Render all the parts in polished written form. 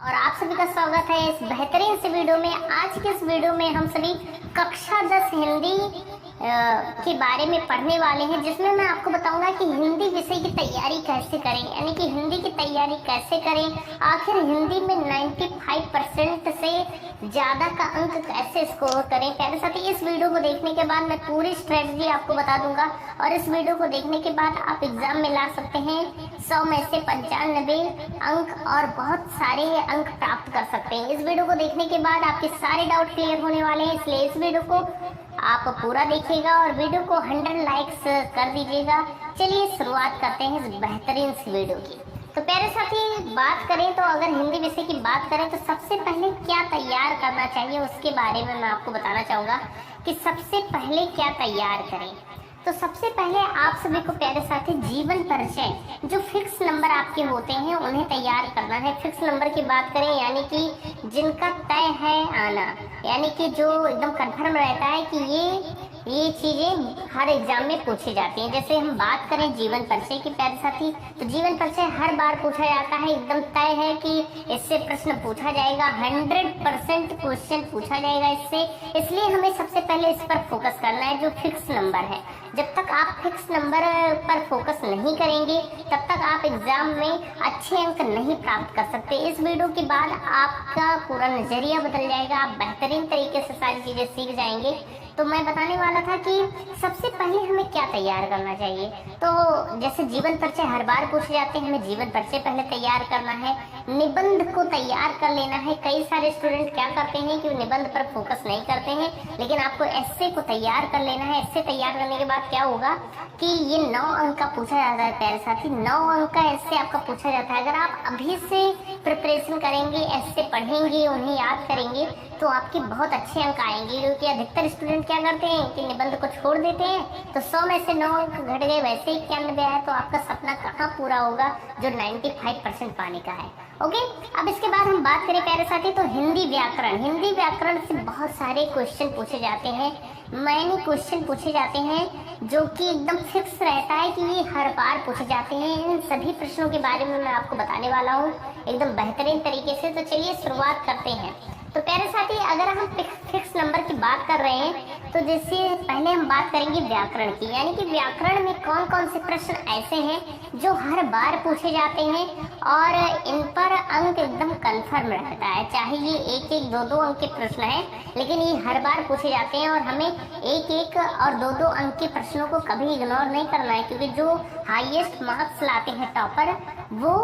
और आप सभी का स्वागत है इस बेहतरीन से वीडियो में। आज के इस वीडियो में हम सभी कक्षा 10 हिंदी के बारे में पढ़ने वाले हैं, जिसमें मैं आपको बताऊंगा कि हिंदी विषय की तैयारी कैसे करें, यानी कि हिंदी की तैयारी कैसे करें, आखिर हिंदी में 95% से ज़्यादा का अंक कैसे स्कोर करें। प्यारे साथी, इस वीडियो को देखने के बाद मैं पूरी स्ट्रेटजी आपको बता दूंगा और इस वीडियो को देखने के बाद आप एग्जाम में ला सकते हैं 100 में से 95 अंक और बहुत सारे अंक प्राप्त कर सकते हैं। इस वीडियो को देखने के बाद आपके सारे डाउट क्लियर होने वाले हैं, इसलिए इस वीडियो को आप पूरा देखिएगा और वीडियो को 100 लाइक्स कर दीजिएगा। चलिए शुरुआत करते हैं इस बेहतरीन सी वीडियो की। तो प्यारे साथी, बात करें तो अगर हिंदी विषय की बात करें तो सबसे पहले क्या तैयार करना चाहिए उसके बारे में मैं आपको बताना चाहूँगा कि सबसे पहले क्या तैयार करें। तो सबसे पहले आप सभी को प्यारे साथी जीवन परिचय जो फिक्स नंबर आपके होते हैं उन्हें तैयार करना है। फिक्स नंबर की बात करें यानी कि जिनका तय है आना, यानी कि जो एकदम कंफर्म रहता है कि ये चीजें हर एग्जाम में पूछी जाती हैं। जैसे हम बात करें जीवन परिचय की प्यारे साथी, तो जीवन परिचय हर बार पूछा जाता है, एकदम तय है कि इससे प्रश्न पूछा जाएगा, 100% क्वेश्चन पूछा जाएगा इससे। इसलिए हमें सबसे पहले इस पर फोकस करना है जो फिक्स नंबर है। जब तक आप फिक्स नंबर पर फोकस नहीं करेंगे तब तक आप एग्जाम में अच्छे अंक नहीं प्राप्त कर सकते। इस वीडियो के बाद आपका पूरा नजरिया बदल जाएगा, आप बेहतरीन तरीके से सारी चीजें सीख जाएंगे। तो मैं बताने वाला था कि सबसे पहले हमें क्या तैयार करना चाहिए। तो जैसे जीवन परिचय हर बार पूछे जाते हैं, हमें जीवन परिचय पहले तैयार करना है, निबंध को तैयार कर लेना है। कई सारे स्टूडेंट क्या करते हैं कि वो निबंध पर फोकस नहीं करते हैं, लेकिन आपको एस्से को तैयार कर लेना है। एस्से तैयार करने के बाद क्या होगा कि ये 9 अंक का पूछा जाता है प्यारे साथी, 9 अंक का एस्से आपका पूछा जाता है। अगर आप अभी से प्रिपरेशन करेंगे, एस्से पढ़ेंगे, उन्हें याद करेंगे तो आपके बहुत अच्छे अंक आएंगे। क्योंकि अधिकतर स्टूडेंट क्या करते हैं कि निबंध को छोड़ देते हैं, तो 100 में से 9 अंक घट गए, वैसे ही 91 आया, तो आपका सपना कहाँ पूरा होगा जो 95% पाने का है। ओके, अब इसके बाद हम बात करें प्यारे साथी तो हिंदी व्याकरण। हिंदी व्याकरण से बहुत सारे क्वेश्चन पूछे जाते हैं, मैंने क्वेश्चन पूछे जाते हैं जो कि एकदम फिक्स रहता है कि ये हर बार पूछे जाते हैं। इन सभी प्रश्नों के बारे में मैं आपको बताने वाला हूँ एकदम बेहतरीन तरीके से। तो चलिए शुरुआत करते हैं। तो प्यारे साथी, अगर हम फिक्स नंबर की बात कर रहे हैं तो जैसे पहले हम बात करेंगे व्याकरण की, यानी कि व्याकरण में कौन कौन से प्रश्न ऐसे हैं जो हर बार पूछे जाते हैं और इन पर अंक एकदम कंफर्म रहता है। चाहे ये 1-1, 2-2 अंक के प्रश्न हैं, लेकिन ये हर बार पूछे जाते हैं और हमें 1-1 और 2-2 अंक के प्रश्नों को कभी इग्नोर नहीं करना है, क्योंकि जो हाईएस्ट मार्क्स लाते हैं टॉपर, वो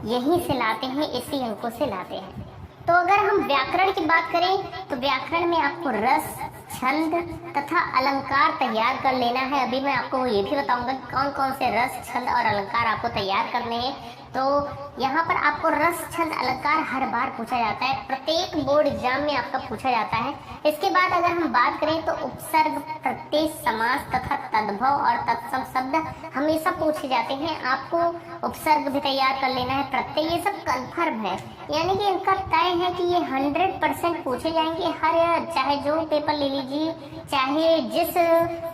यहीं से लाते हैं, इसी अंकों से लाते हैं। तो अगर हम व्याकरण की बात करें तो व्याकरण में आपको रस, छंद तथा अलंकार तैयार कर लेना है। अभी मैं आपको ये भी बताऊंगा कि कौन कौन से रस, छंद और अलंकार आपको तैयार करने हैं। तो यहाँ पर आपको रस, छंद, अलंकार हर बार पूछा जाता है, प्रत्येक बोर्ड एग्जाम में आपका पूछा जाता है। इसके बाद अगर हम बात करें तो उपसर्ग, प्रत्यय, समास तथा तद्भव और तत्सम शब्द हमेशा पूछे जाते हैं। आपको उपसर्ग भी तैयार कर लेना है, प्रत्यय, ये सब कन्फर्म है, यानी कि इनका तय है कि ये 100% पूछे जाएंगे। हर चाहे जो पेपर ले लीजिए, चाहे जिस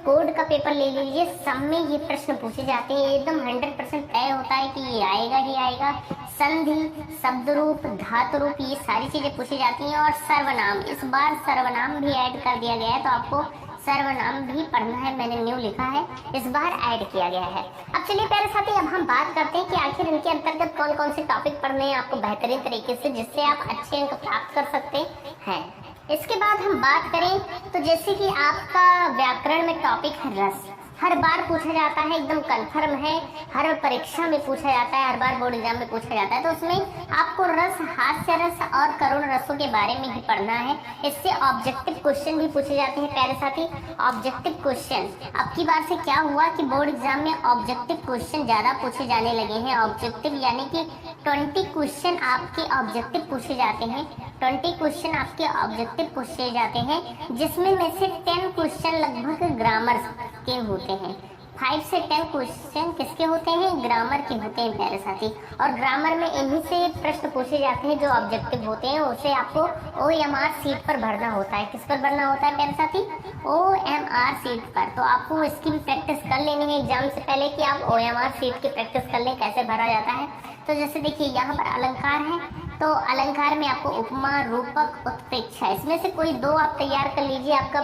कोड का पेपर ले लीजिए, सब में ये प्रश्न पूछे जाते हैं। एकदम 100% तय होता है कि ये आएगा ही आएगा। संधि, शब्द रूप, धातु रूप, ये सारी चीजें पूछी जाती हैं। और सर्वनाम, इस बार सर्वनाम भी ऐड कर दिया गया है, तो आपको सर्वनाम भी पढ़ना है, मैंने न्यू लिखा है, इस बार ऐड किया गया है। अब चलिए प्यारे साथी, अब हम बात करते हैं कि आखिर इनके अंतर्गत कौन कौन से टॉपिक पढ़ने हैं आपको बेहतरीन तरीके से, जिससे आप अच्छे अंक प्राप्त कर सकते हैं। इसके बाद हम बात करें तो जैसे कि आपका व्याकरण में टॉपिक है रस, हर बार पूछा जाता है, एकदम कंफर्म है, हर परीक्षा में पूछा जाता है, हर बार बोर्ड एग्जाम में पूछा जाता है। तो उसमें आपको रस, हास्य रस और करुण रसों के बारे में ही पढ़ना है। इससे ऑब्जेक्टिव क्वेश्चन भी पूछे जाते हैं प्यारे साथी। ऑब्जेक्टिव क्वेश्चन अब की बार से क्या हुआ कि बोर्ड एग्जाम में ऑब्जेक्टिव क्वेश्चन ज्यादा पूछे जाने लगे हैं। ऑब्जेक्टिव यानी कि 20 क्वेश्चन आपके ऑब्जेक्टिव पूछे जाते हैं, 20 क्वेश्चन आपके ऑब्जेक्टिव पूछे जाते हैं, जिसमें में से 10 क्वेश्चन लगभग ग्रामर के होते हैं। 5 से 10 क्वेश्चन किसके होते हैं? ग्रामर के होते हैं प्यारे साथी। और ग्रामर में इन्हीं से प्रश्न पूछे जाते हैं जो ऑब्जेक्टिव होते हैं, उसे आपको OMR सीट पर भरना होता है। किस पर भरना होता है प्यारे साथी? OMR सीट पर। तो आपको इसकी भी प्रैक्टिस कर लेनी है एग्जाम से पहले कि आप OMR सीट की प्रैक्टिस कर लें कैसे भरा जाता है। तो जैसे देखिए यहाँ पर अलंकार है, तो अलंकार में आपको उपमा, रूपक, उत्प्रेक्षा, इसमें से कोई दो आप तैयार कर लीजिए, आपका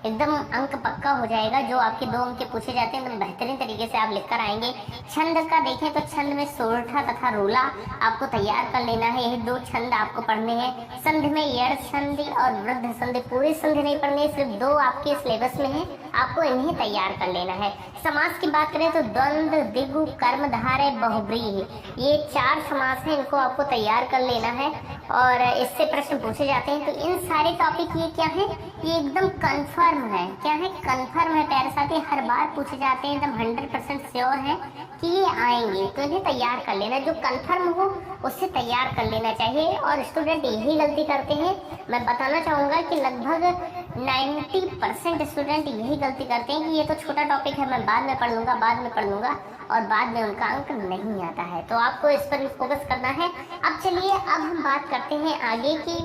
एकदम अंक पक्का हो जाएगा। जो आपके दो अंक के पूछे जाते हैं एकदम बेहतरीन तरीके से आप लिख कर आएंगे। छंद का देखें तो छंद में सोरठा तथा रोला आपको तैयार कर लेना है, यही दो छंद आपको पढ़ने हैं। संधि में यड़ संधि और वृद्ध संधि, पूरी संधि नहीं पढ़नी है, सिर्फ दो आपके सिलेबस में है, आपको इन्हें तैयार कर लेना है। समास की बात करें तो द्वंद्व, दिगु, कर्मधारय, बहुब्रीहि, ये 4 समास हैं, इनको आपको तैयार कर लेना है और इससे प्रश्न पूछे जाते हैं। तो इन सारे टॉपिक ये क्या है, ये एकदम कंफर्म है। क्या है, कंफर्म है प्यारे साथी, हर बार पूछे जाते हैं, एकदम 100% श्योर है कि ये आएंगे, तो इन्हें तैयार कर लेना। जो कंफर्म हो उससे तैयार कर लेना चाहिए। और स्टूडेंट यही गलती करते हैं, मैं बताना चाहूँगा कि लगभग 90% स्टूडेंट यही गलती करते हैं कि ये तो छोटा टॉपिक है, मैं बाद में पढ़ लूँगा, बाद में पढ़ लूँगा, और बाद में उनका अंक नहीं आता है। तो आपको इस पर भी फोकस करना है। अब चलिए, अब हम बात करते हैं आगे की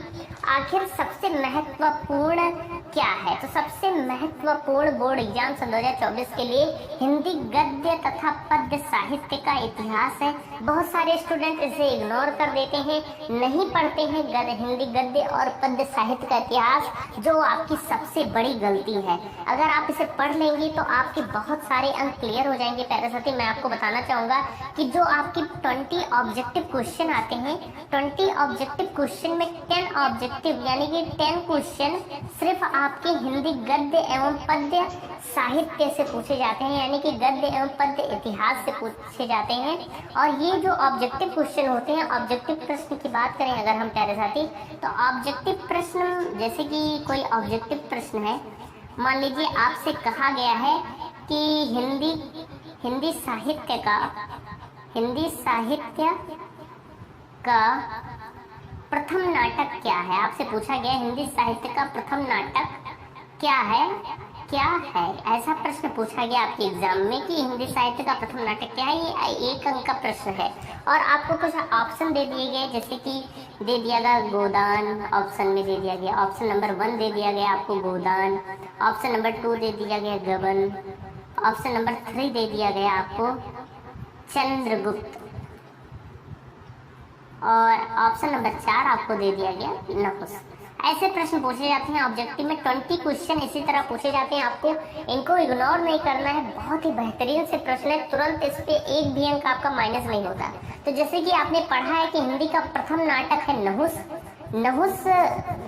आखिर सबसे महत्वपूर्ण क्या है। तो सबसे महत्वपूर्ण बोर्ड एग्जाम सन 2024 के लिए हिंदी गद्य तथा पद्य साहित्य का इतिहास है। बहुत सारे स्टूडेंट इसे इग्नोर कर देते हैं, नहीं पढ़ते हैं हिंदी गद्य और पद्य साहित्य का इतिहास, जो आपकी सबसे बड़ी गलती है। अगर आप इसे पढ़ लेंगे तो आपके बहुत सारे अंक क्लियर हो जाएंगे। प्यारे साथी, मैं आपको बताना चाहूँगा कि जो आपकी 20 ऑब्जेक्टिव क्वेश्चन आते हैं, 20 ऑब्जेक्टिव क्वेश्चन में 10 ऑब्जेक्टिव यानी कि 10 क्वेश्चन सिर्फ आपके हिंदी गद्य एवं पद्य साहित्य से पूछे जाते हैं, यानी कि गद्य एवं पद्य इतिहास से पूछे जाते हैं। और ये जो ऑब्जेक्टिव क्वेश्चन होते हैं, ऑब्जेक्टिव प्रश्न की बात करें अगर हम प्यारे साथी, तो ऑब्जेक्टिव प्रश्न जैसे कि कोई ऑब्जेक्टिव प्रश्न है, मान लीजिए आपसे कहा गया है कि हिंदी साहित्य का प्रथम नाटक क्या है। आपसे पूछा गया हिंदी साहित्य का प्रथम नाटक क्या है, ऐसा प्रश्न पूछा गया आपके एग्जाम में कि हिंदी साहित्य का प्रथम नाटक क्या है। ये 1 अंक का प्रश्न है और आपको कुछ ऑप्शन दे दिए गए, जैसे कि दे दिया गया गोदान, ऑप्शन में दे दिया गया, ऑप्शन नंबर 1 दे दिया गया आपको गोदान, ऑप्शन नंबर 2 दे दिया गया गबन, ऑप्शन नंबर 3 दे दिया गया आपको चंद्रगुप्त, और ऑप्शन नंबर 4 आपको दे दिया गया नहुस। ऐसे प्रश्न पूछे जाते हैं ऑब्जेक्टिव में। 20 क्वेश्चन इसी तरह पूछे जाते हैं, आपको इनको इग्नोर नहीं करना है। बहुत ही बेहतरीन से प्रश्न है, तुरंत इस पे 1 भी अंक आपका माइनस नहीं होता। तो जैसे कि आपने पढ़ा है कि हिंदी का प्रथम नाटक है नहुस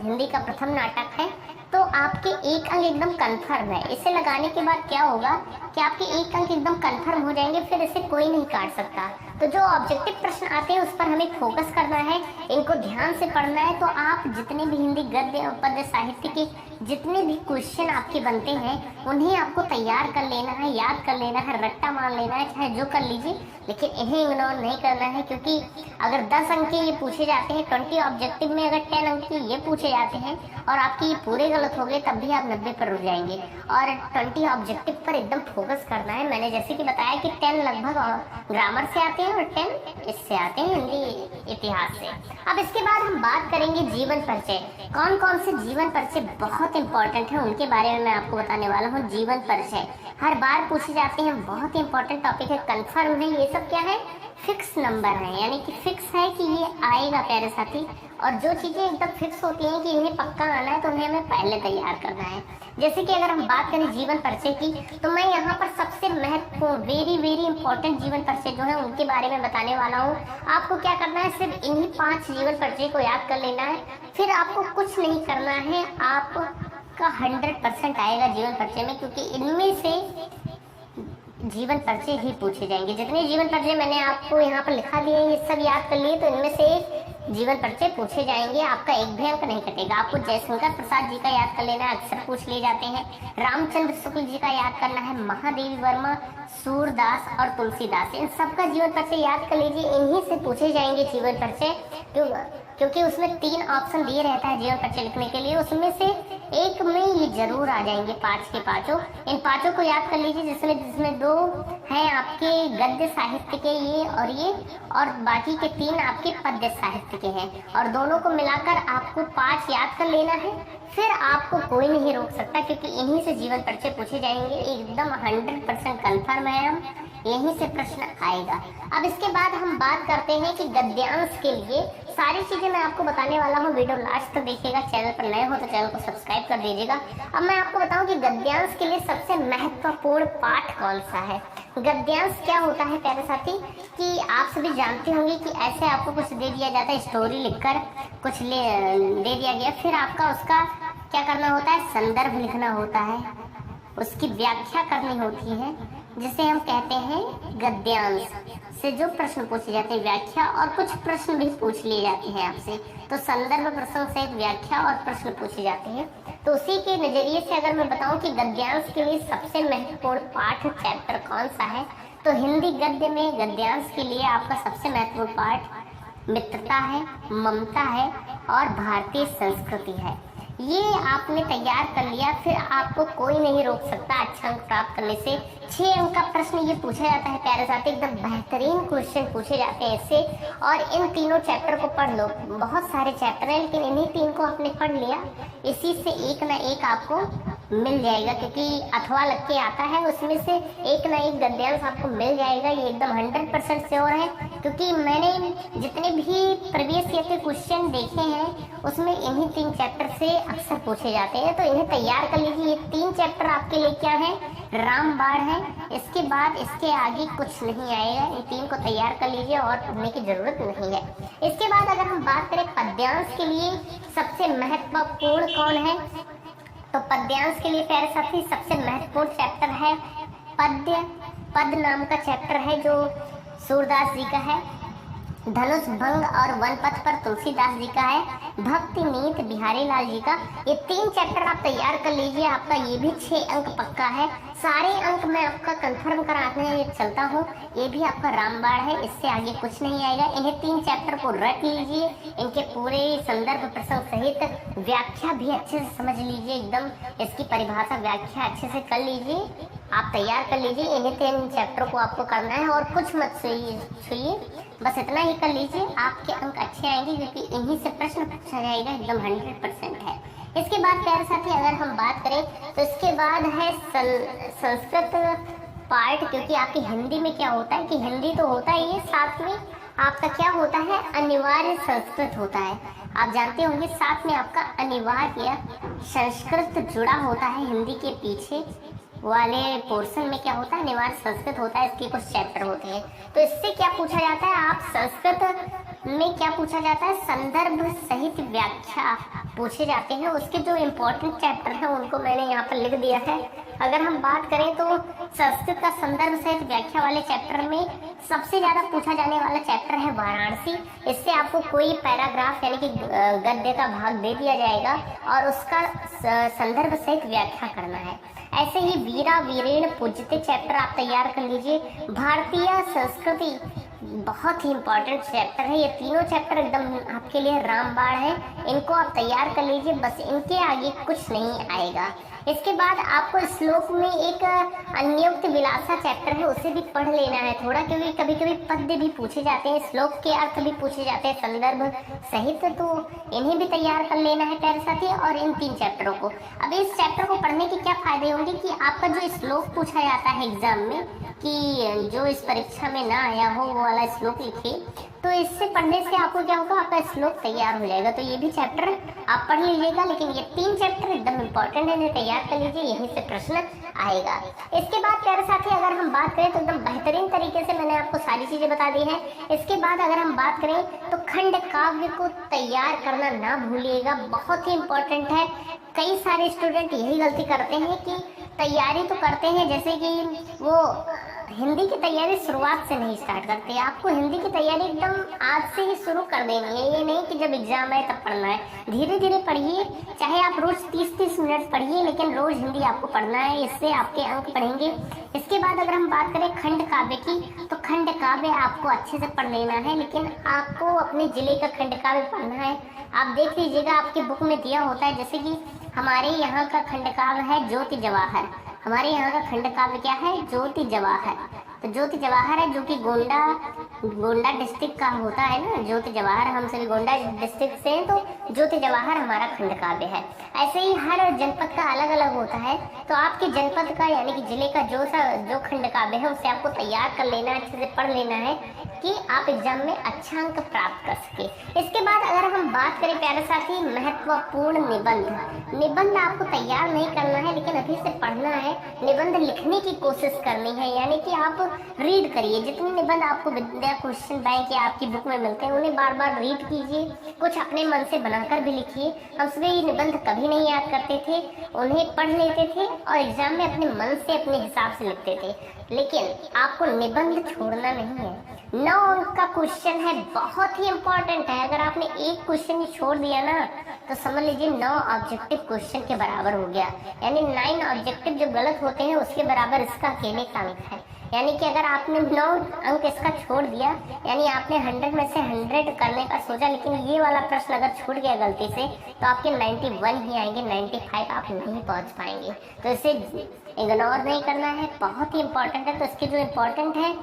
हिंदी का प्रथम नाटक है, तो आपके 1 अंक एकदम कंफर्म है। इसे लगाने के बाद क्या होगा कि आपके 1 अंक एकदम कंफर्म हो जाएंगे, फिर इसे कोई नहीं काट सकता। तो जो ऑब्जेक्टिव प्रश्न आते हैं उस पर हमें फोकस करना है, इनको ध्यान से पढ़ना है। तो आप जितने भी हिंदी गद्य और पद्य साहित्य के जितने भी क्वेश्चन आपके बनते हैं उन्हें आपको तैयार कर लेना है, याद कर लेना है, रट्टा मान लेना है, चाहे जो कर लीजिए, लेकिन इन्हें इग्नोर नहीं करना है। क्योंकि अगर 10 अंक के ये पूछे जाते हैं, 20 ऑब्जेक्टिव में अगर 10 अंक के ये पूछे जाते हैं और आपके ये पूरे गलत हो गए, तब भी आप 90 पर रुक जाएंगे। और 20 ऑब्जेक्टिव पर एकदम फोकस करना है। मैंने जैसे कि बताया कि 10 लगभग ग्रामर से आते हैं और 10 इससे आते हैं, हिंदी इतिहास से। अब इसके बाद हम बात करेंगे जीवन परिचय। कौन कौन से जीवन परिचय बहुत इंपॉर्टेंट है उनके बारे में मैं आपको बताने वाला हूँ। जीवन परिचय हर बार पूछे जाते हैं, बहुत इंपॉर्टेंट टॉपिक है, कंफर्म है। ये सब क्या है, फिक्स नंबर है, यानी कि फिक्स है कि ये आएगा प्यारे साथी। और जो चीज़ें एकदम फिक्स होती हैं कि इन्हें पक्का आना है, तो उन्हें हमें पहले तैयार करना है। जैसे कि अगर हम बात करें जीवन परिचय की, तो मैं यहाँ पर सबसे महत्वपूर्ण वेरी इंपॉर्टेंट जीवन परिचय जो है उनके बारे में बताने वाला हूँ। आपको क्या करना है, सिर्फ इन्हीं 5 जीवन परिचय को याद कर लेना है, फिर आपको कुछ नहीं करना है, आपका 100% आएगा जीवन परिचय में, क्योंकि इनमें से जीवन परिचय ही पूछे जाएंगे। जितने जीवन परिचय मैंने आपको यहाँ पर लिखा दिए ये सब याद कर लिए, तो इनमें से जीवन परिचय पूछे जाएंगे, आपका 1 भी अंक नहीं कटेगा। आपको जयशंकर प्रसाद जी का याद कर लेना है, अक्सर पूछ लिए जाते हैं। रामचंद्र शुक्ल जी का याद करना है, महादेवी वर्मा, सूरदास और तुलसीदास, इन सबका जीवन परिचय याद कर लीजिए। इन्हीं से पूछे जाएंगे जीवन परिचय, क्योंकि उसमें 3 ऑप्शन दिए रहता है जीवन परिचय लिखने के लिए, उसमें से एक में ये जरूर आ जाएंगे 5 के 5। इन 5 को याद कर लीजिए, जिसमें 2 हैं आपके गद्य साहित्य के ये, और बाकी के 3 आपके पद्य साहित्य के हैं, और दोनों को मिलाकर आपको 5 याद कर लेना है। फिर आपको कोई नहीं रोक सकता, क्योंकि इन्हीं से जीवन परिचय पूछे जाएंगे। एकदम 100% कन्फर्म है हम यहीं से प्रश्न आएगा। अब इसके बाद हम बात करते हैं कि गद्यांश के लिए सारी चीजें मैं आपको बताने वाला हूँ, वीडियो लास्ट तक देखिएगा। चैनल पर नए हो तो चैनल को सब्सक्राइब कर दीजिएगा। अब मैं आपको बताऊं कि गद्यांश के लिए सबसे महत्वपूर्ण पाठ कौन सा है। गद्यांश क्या होता है प्यारे साथी, कि आप सभी जानते होंगे कि ऐसे आपको कुछ दे दिया जाता है, स्टोरी लिखकर कुछ दे दिया गया, फिर आपका उसका क्या करना होता है, संदर्भ लिखना होता है, उसकी व्याख्या करनी होती है, जिसे हम कहते हैं गद्यांश से जो प्रश्न पूछे जाते हैं, व्याख्या और कुछ प्रश्न भी पूछ लिए जाते हैं आपसे। तो संदर्भ, प्रसंग सहित व्याख्या और प्रश्न पूछे जाते हैं। तो उसी के नजरिए से अगर मैं बताऊं कि गद्यांश के लिए सबसे महत्वपूर्ण पाठ चैप्टर कौन सा है, तो हिंदी गद्य में गद्यांश के लिए आपका सबसे महत्वपूर्ण पाठ मित्रता है, ममता है और भारतीय संस्कृति है। ये आपने तैयार कर लिया, फिर आपको कोई नहीं रोक सकता अच्छा अंक प्राप्त करने से। 6 अंक का प्रश्न ये पूछा जाता है प्यारे साथी, एकदम बेहतरीन क्वेश्चन पूछे जाते हैं इससे। और इन तीनों चैप्टर को पढ़ लो, बहुत सारे चैप्टर हैं लेकिन इन्हीं 3 को आपने पढ़ लिया, इसी से एक ना एक आपको मिल जाएगा, क्योंकि अथवा लग के आता है, उसमें से एक ना एक गद्यांश आपको मिल जाएगा। ये एकदम 100% श्योर है, क्योंकि मैंने जितने भी प्रीवियस ईयर के क्वेश्चन देखे हैं उसमें इन्हीं 3 चैप्टर से अक्सर पूछे जाते हैं। तो इन्हें तैयार कर लीजिए। ये 3 चैप्टर आपके लिए क्या है, रामबाण है। इसके बाद इसके आगे कुछ नहीं आएगा। इन 3 को तैयार कर लीजिए और पढ़ने की जरूरत नहीं है। इसके बाद अगर हम बात करें पद्यांश के लिए सबसे महत्वपूर्ण कौन है, तो पद्यांश के लिए प्यारे साथी सबसे महत्वपूर्ण चैप्टर है पद्य। पद नाम का चैप्टर है जो सूरदास जी का है। धनुष भंग और वन पथ पर तुलसीदास जी का है। भक्ति नीत बिहारी लाल जी का। ये 3 चैप्टर आप तैयार कर लीजिए, आपका ये भी 6 अंक पक्का है। सारे अंक मैं आपका कंफर्म कराने चलता हूँ। ये भी आपका रामबाण है, इससे आगे कुछ नहीं आएगा। इन्हें 3 चैप्टर को रट लीजिए, इनके पूरे संदर्भ प्रसंग सहित व्याख्या भी अच्छे से समझ लीजिए, एकदम इसकी परिभाषा व्याख्या अच्छे से कर लीजिए, आप तैयार कर लीजिए। इन्हीं 3 चैप्टर को आपको करना है और कुछ मत छूइए, बस इतना ही कर लीजिए, आपके अंक अच्छे आएंगे, क्योंकि इन्हीं से प्रश्न पूछा जाएगा, एकदम 100% है। इसके बाद प्यारे साथी अगर हम बात करें तो इसके बाद है संस्कृत पार्ट, क्योंकि आपकी हिंदी में क्या होता है कि हिंदी तो होता ही है, साथ में आपका क्या होता है, अनिवार्य संस्कृत होता है। आप जानते होंगे साथ में आपका अनिवार्य संस्कृत जुड़ा होता है। हिंदी के पीछे वाले पोर्शन में क्या होता है, अनिवार्य संस्कृत होता है, इसके कुछ चैप्टर होते हैं। तो इससे क्या पूछा जाता है, आप संस्कृत में क्या पूछा जाता है, संदर्भ सहित व्याख्या पूछे जाते हैं। उसके जो इम्पोर्टेंट चैप्टर हैं उनको मैंने यहाँ पर लिख दिया है। अगर हम बात करें तो संस्कृत का संदर्भ सहित व्याख्या वाले चैप्टर में सबसे ज्यादा पूछा जाने वाला चैप्टर है वाराणसी। इससे आपको कोई पैराग्राफ यानी कि गद्य का भाग दे दिया जाएगा और उसका संदर्भ सहित व्याख्या करना है। ऐसे ही वीरा वीरेण पूज्यते चैप्टर आप तैयार कर लीजिए। भारतीय संस्कृति बहुत ही इंपॉर्टेंट चैप्टर है। ये तीनों चैप्टर एकदम आपके लिए रामबाण है, इनको आप तैयार कर लीजिए, बस इनके आगे कुछ नहीं आएगा। इसके बाद आपको श्लोक में एक अन्योक्त विलासा चैप्टर है, उसे भी पढ़ लेना है थोड़ा, क्योंकि कभी कभी पद्य भी पूछे जाते हैं, श्लोक के अर्थ भी पूछे जाते हैं संदर्भ सहित, तो इन्हें भी तैयार कर लेना है प्यारे साथी। और इन 3 चैप्टरों को, अब इस चैप्टर को पढ़ने के क्या फायदे होंगे कि आपका जो श्लोक पूछा जाता है एग्जाम में, कि जो इस परीक्षा में ना आया हो वो वाला श्लोक लिखिए, तो इससे पढ़ने से आपको क्या होगा, आपका श्लोक तैयार हो जाएगा। तो ये भी चैप्टर आप पढ़ लीजिएगा, लेकिन ये 3 चैप्टर एकदम इम्पोर्टेंट है, इन्हें तैयार कर लीजिए, यहीं से प्रश्न आएगा। इसके बाद प्यारे साथी अगर हम बात करें तो एकदम बेहतरीन तरीके से मैंने आपको सारी चीजें बता दी हैं। इसके बाद अगर हम बात करें तो खंड काव्य को तैयार करना ना भूलिएगा, बहुत ही इम्पोर्टेंट है। कई सारे स्टूडेंट यही गलती करते हैं कि तैयारी तो करते हैं, जैसे कि वो हिंदी की तैयारी शुरुआत से नहीं स्टार्ट करते। आपको हिंदी की तैयारी एकदम आज से ही शुरू कर देनी है, ये नहीं कि जब एग्जाम है तब पढ़ना है। धीरे धीरे पढ़िए, चाहे आप रोज 30-30 मिनट पढ़िए, लेकिन रोज हिंदी आपको पढ़ना है, इससे आपके अंक बढ़ेंगे। इसके बाद अगर हम बात करें खंड काव्य की, तो खंड काव्य आपको अच्छे से पढ़ लेना है, लेकिन आपको अपने जिले का खंड काव्य पढ़ना है। आप देख लीजिएगा आपके बुक में दिया होता है, जैसे कि हमारे यहाँ का खंड काव्य है ज्योति जवाहर। हमारे यहाँ का खंड काव्य क्या है, ज्योति जवाहर। तो ज्योति जवाहर है जो कि गोंडा डिस्ट्रिक्ट का होता है ना। ज्योति जवाहर, हम सभी गोंडा डिस्ट्रिक्ट से हैं, तो ज्योति जवाहर हमारा खंड काव्य है। ऐसे ही हर जनपद का अलग अलग होता है। तो आपके जनपद का यानी कि जिले का जो खंड काव्य है उसे आपको तैयार कर लेना, अच्छे से पढ़ लेना है कि आप एग्जाम में अच्छा अंक प्राप्त कर सके। इसके बाद अगर हम बात करें प्यारे साथी, महत्वपूर्ण निबंध आपको तैयार नहीं करना है, लेकिन अभी से पढ़ना है। निबंध लिखने की कोशिश करनी है, यानी कि आप रीड करिए। जितने निबंध आपको विद्या क्वेश्चन बैंक या आपकी बुक में मिलते हैं उन्हें बार बार रीड कीजिए, कुछ अपने मन से बनाकर भी लिखिए। हम सभी ये निबंध कभी नहीं याद करते थे, उन्हें पढ़ लेते थे और एग्जाम में अपने मन से अपने हिसाब से लिखते थे, लेकिन आपको निबंध छोड़ना नहीं है। 9 अंक का क्वेश्चन है, बहुत ही इंपॉर्टेंट है। अगर आपने एक क्वेश्चन छोड़ दिया ना तो समझ लीजिए 9 ऑब्जेक्टिव क्वेश्चन के बराबर हो गया। यानी 9 ऑब्जेक्टिव जो गलत होते हैं उसके बराबर इसका अकेले का अंक है। यानी कि अगर आपने 9 अंक इसका छोड़ दिया, यानी आपने 100 में से 100 करने का सोचा, लेकिन ये वाला प्रश्न अगर छूट गया गलती से तो आपके 91 ही आएंगे, 95 आप नहीं पहुंच पाएंगे। तो इसे इग्नोर नहीं करना है, बहुत ही इंपॉर्टेंट है। तो इसके जो इम्पोर्टेंट है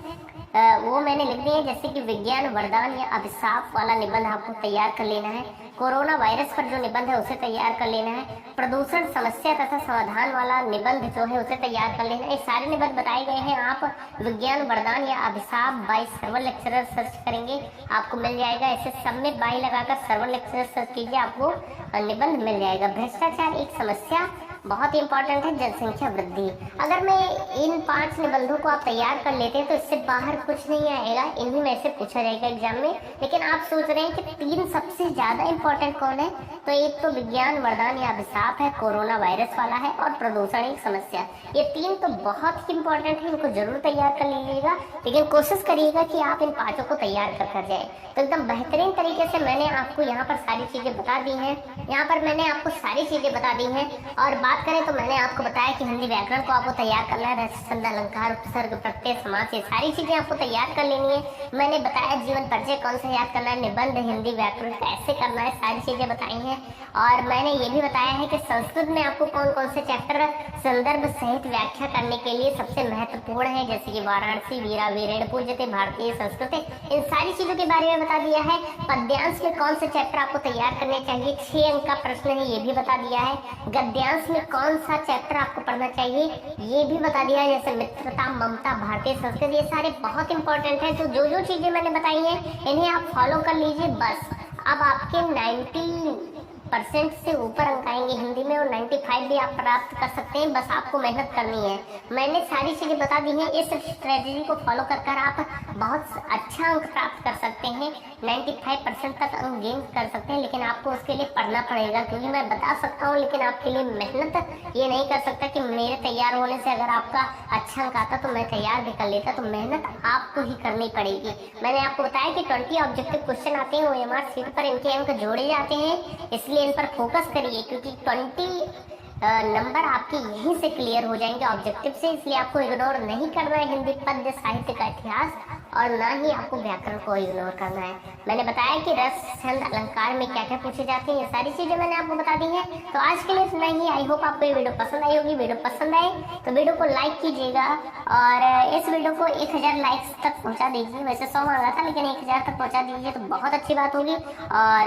वो मैंने लिख दिया है, जैसे कि विज्ञान वरदान या अभिशाप वाला निबंध आपको तैयार कर लेना है। कोरोना वायरस पर जो निबंध है उसे तैयार कर लेना है। प्रदूषण समस्या तथा समाधान वाला निबंध जो है उसे तैयार कर लेना है। ये सारे निबंध बताए गए हैं। आप विज्ञान वरदान या अभिशाप बाय सर्वर लेक्चरर सर्च करेंगे, आपको मिल जाएगा। ऐसे सब में बाई लगाकर सर्वर लेक्चरर सर्च कीजिए, आपको निबंध मिल जाएगा। भ्रष्टाचार एक समस्या, बहुत ही इंपॉर्टेंट है। जनसंख्या वृद्धि, अगर मैं इन 5 निबंधों को आप तैयार कर लेते हैं तो इससे बाहर कुछ नहीं आएगा, इन्हीं में से पूछा जाएगा एग्जाम में। लेकिन आप सोच रहे हैं कि 3 सबसे ज्यादा इंपॉर्टेंट कौन है, तो एक तो विज्ञान वरदान या अभिशाप है, कोरोना वायरस वाला है, और प्रदूषण एक समस्या। ये 3 तो बहुत ही इंपॉर्टेंट है, इनको जरूर तैयार कर लीजिएगा। लेकिन कोशिश करिएगा कि आप इन 5 को तैयार कर जाए। तो एकदम बेहतरीन तरीके से मैंने आपको यहाँ पर सारी चीजें बता दी हैं। यहाँ पर मैंने आपको सारी चीजें बता दी हैं। और बात करें तो मैंने आपको बताया कि हिंदी व्याकरण को आपको तैयार करना है, रस छंद अलंकार उपसर्ग प्रत्यय समास, ये सारी चीजें आपको तैयार कर लेनी है। मैंने बताया जीवन परिचय कौन सा याद करना है, निबंध हिंदी व्याकरण कैसे करना है, सारी चीजें बताई हैं। और मैंने ये भी बताया है कि संस्कृत में आपको कौन कौन से चैप्टर संदर्भ सहित व्याख्या करने के लिए सबसे महत्वपूर्ण है, जैसे कि वाराणसी, वीरा वीरेण पूज्यते भारतीय संस्कृति, इन सारी चीजों के बारे में बता दिया है। पद्यांश में कौन से चैप्टर आपको तैयार करने चाहिए, 6 अंक का प्रश्न है, ये भी बता दिया है। गद्यांश में कौन सा चैप्टर आपको पढ़ना चाहिए ये भी बता दिया है, जैसे मित्रता, ममता, भारतीय संस्कृति, ये सारे बहुत इंपॉर्टेंट है। तो जो चीजें मैंने बताई हैं इन्हें आप फॉलो कर लीजिए। बस अब आपके 90% से ऊपर अंक आएंगे हिंदी में, और 95 भी आप प्राप्त कर सकते हैं। बस आपको मेहनत करनी है। मैंने सारी चीजें बता दी हैं, इस स्ट्रेटजी को फॉलो कर आप बहुत अच्छा अंक प्राप्त कर सकते हैं, 95% तक अंक गेन कर सकते हैं। लेकिन आपको उसके लिए पढ़ना पड़ेगा, क्योंकि मैं बता सकता हूँ लेकिन आपके लिए मेहनत ये नहीं कर सकता कि मेरे तैयार होने से अगर आपका अच्छा अंक आता तो मैं तैयार भी कर लेता। तो मेहनत आपको ही करनी पड़ेगी। मैंने आपको बताया कि 20 ऑब्जेक्टिव क्वेश्चन आते हैं, OMR शीट पर इनके अंक जोड़े जाते हैं, इसलिए इन पर फोकस करिए, क्योंकि 20 नंबर आपके यहीं से क्लियर हो जाएंगे ऑब्जेक्टिव से। इसलिए आपको इग्नोर नहीं करना है हिंदी पद्य साहित्य का इतिहास, और ना ही आपको व्याकरण को इग्नोर करना है। मैंने बताया कि रस छंद अलंकार में क्या क्या पूछे जाते हैं, ये सारी चीजें मैंने आपको बता दी हैं। तो आज के लिए इतना ही। आई होप आपको ये वीडियो पसंद आई होगी। वीडियो पसंद आए तो वीडियो को लाइक कीजिएगा, और इस वीडियो को 1000 लाइक्स तक पहुंचा दीजिए। वैसे 100 मांगा था, लेकिन 1000 तक पहुंचा दीजिए तो बहुत अच्छी बात होगी। और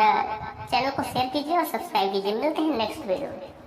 चैनल को शेयर कीजिए और सब्सक्राइब कीजिए। मिलते हैं नेक्स्ट वीडियो में।